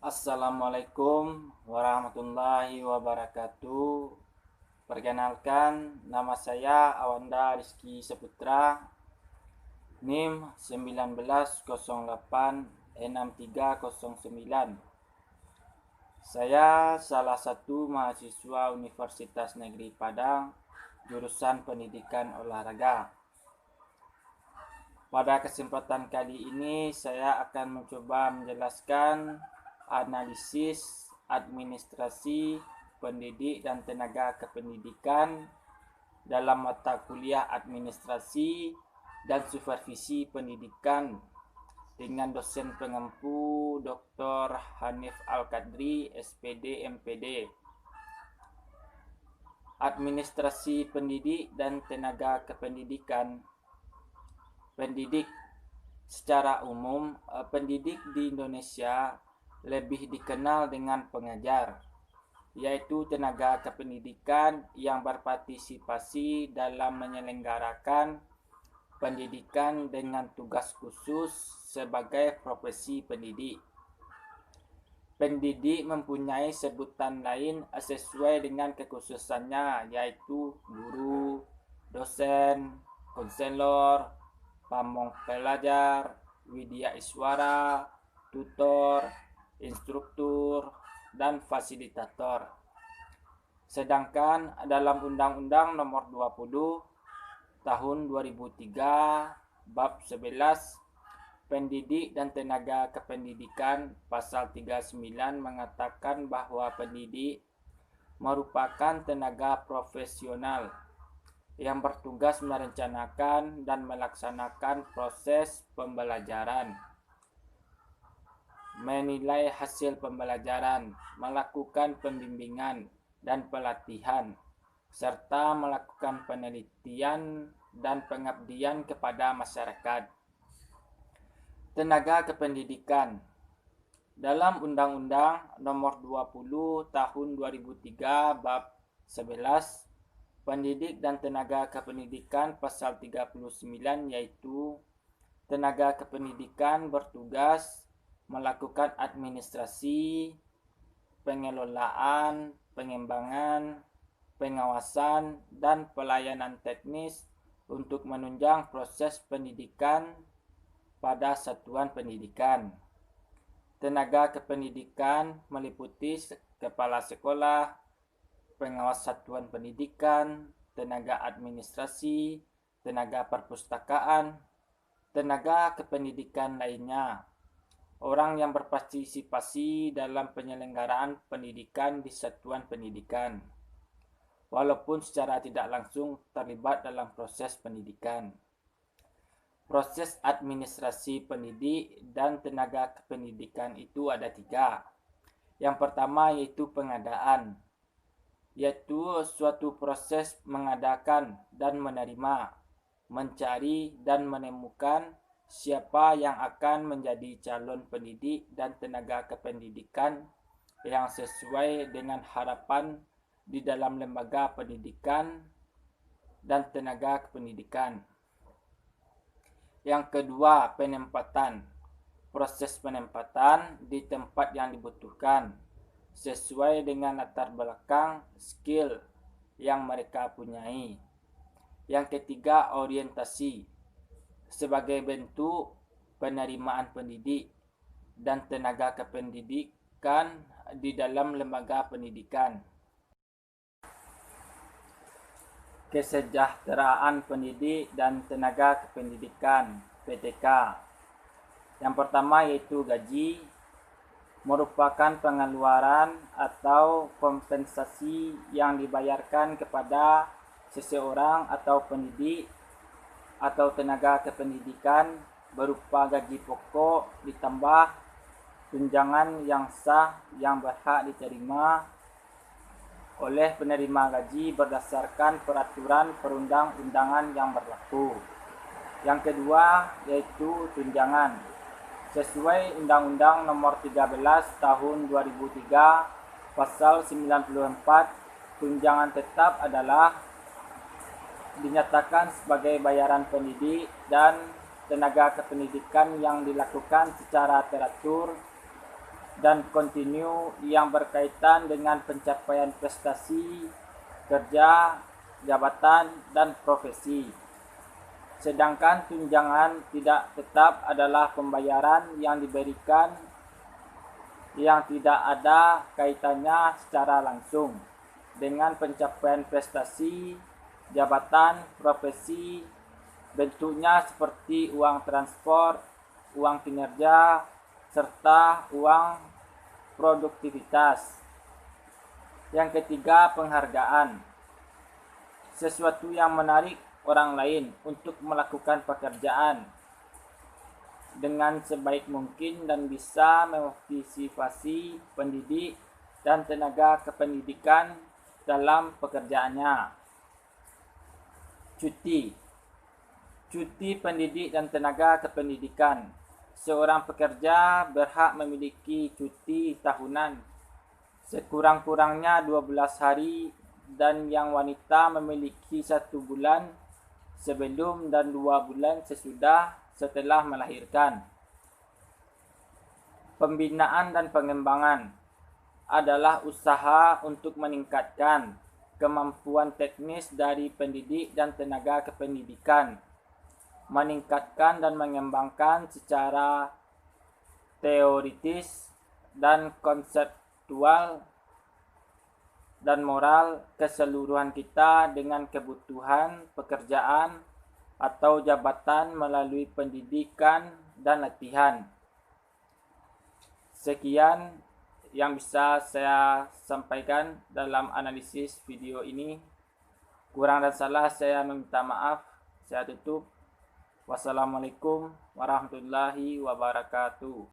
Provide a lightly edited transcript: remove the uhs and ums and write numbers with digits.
Assalamualaikum warahmatullahi wabarakatuh. Perkenalkan, nama saya Awanda Rizky Saputra, NIM 19086309. Saya salah satu mahasiswa Universitas Negeri Padang, jurusan Pendidikan Olahraga. Pada kesempatan kali ini saya akan mencoba menjelaskan analisis administrasi pendidik dan tenaga kependidikan dalam mata kuliah administrasi dan supervisi pendidikan dengan dosen pengampu Dr. Hanif Al-Qadri, SPD, MPD. Administrasi pendidik dan tenaga kependidikan. Pendidik secara umum, pendidik di Indonesia lebih dikenal dengan pengajar, yaitu tenaga kependidikan yang berpartisipasi dalam menyelenggarakan pendidikan dengan tugas khusus sebagai profesi pendidik. Pendidik mempunyai sebutan lain sesuai dengan kekhususannya, yaitu guru, dosen, konselor, pamong pelajar, widya iswara, tutor, instruktur, dan fasilitator. Sedangkan dalam Undang-Undang Nomor 20 Tahun 2003 Bab 11 Pendidik dan Tenaga Kependidikan Pasal 39 mengatakan bahwa pendidik merupakan tenaga profesional yang bertugas merencanakan dan melaksanakan proses pembelajaran, menilai hasil pembelajaran, melakukan pembimbingan dan pelatihan, serta melakukan penelitian dan pengabdian kepada masyarakat. Tenaga kependidikan. Dalam Undang-Undang Nomor 20 Tahun 2003 Bab 11 Pendidik dan Tenaga Kependidikan Pasal 39 yaitu tenaga kependidikan bertugas melakukan administrasi, pengelolaan, pengembangan, pengawasan, dan pelayanan teknis untuk menunjang proses pendidikan pada satuan pendidikan. Tenaga kependidikan meliputi kepala sekolah, pengawas satuan pendidikan, tenaga administrasi, tenaga perpustakaan, tenaga kependidikan lainnya, orang yang berpartisipasi dalam penyelenggaraan pendidikan di satuan pendidikan, walaupun secara tidak langsung terlibat dalam proses pendidikan. Proses administrasi pendidik dan tenaga kependidikan itu ada 3. Yang pertama yaitu pengadaan, yaitu suatu proses mengadakan dan menerima, mencari dan menemukan siapa yang akan menjadi calon pendidik dan tenaga kependidikan yang sesuai dengan harapan di dalam lembaga pendidikan dan tenaga kependidikan. Yang kedua, penempatan. Proses penempatan di tempat yang dibutuhkan sesuai dengan latar belakang skill yang mereka punyai. Yang ketiga, orientasi sebagai bentuk penerimaan pendidik dan tenaga kependidikan di dalam lembaga pendidikan. Kesejahteraan pendidik dan tenaga kependidikan (PTK). Yang pertama yaitu gaji, merupakan pengeluaran atau kompensasi yang dibayarkan kepada seseorang atau pendidik atau tenaga kependidikan berupa gaji pokok ditambah tunjangan yang sah yang berhak diterima oleh penerima gaji berdasarkan peraturan perundang-undangan yang berlaku. Yang kedua yaitu tunjangan. Sesuai Undang-Undang Nomor 13 Tahun 2003 Pasal 94, tunjangan tetap adalah dinyatakan sebagai bayaran pendidik dan tenaga kependidikan yang dilakukan secara teratur dan kontinu yang berkaitan dengan pencapaian prestasi, kerja, jabatan, dan profesi. Sedangkan tunjangan tidak tetap adalah pembayaran yang diberikan yang tidak ada kaitannya secara langsung dengan pencapaian prestasi, jabatan, profesi, bentuknya seperti uang transport, uang kinerja, serta uang produktivitas. Yang ketiga, penghargaan. Sesuatu yang menarik orang lain untuk melakukan pekerjaan dengan sebaik mungkin dan bisa memotivasi pendidik dan tenaga kependidikan dalam pekerjaannya. Cuti pendidik dan tenaga kependidikan. Seorang pekerja berhak memiliki cuti tahunan sekurang-kurangnya 12 hari dan yang wanita memiliki 1 bulan sebelum dan 2 bulan setelah melahirkan. Pembinaan dan pengembangan adalah usaha untuk meningkatkan kemampuan teknis dari pendidik dan tenaga kependidikan, meningkatkan dan mengembangkan secara teoritis dan konseptual dan moral keseluruhan kita dengan kebutuhan pekerjaan atau jabatan melalui pendidikan dan latihan. Sekian yang bisa saya sampaikan dalam analisis video ini. Kurang dan salah saya meminta maaf. Saya tutup. Wassalamualaikum warahmatullahi wabarakatuh.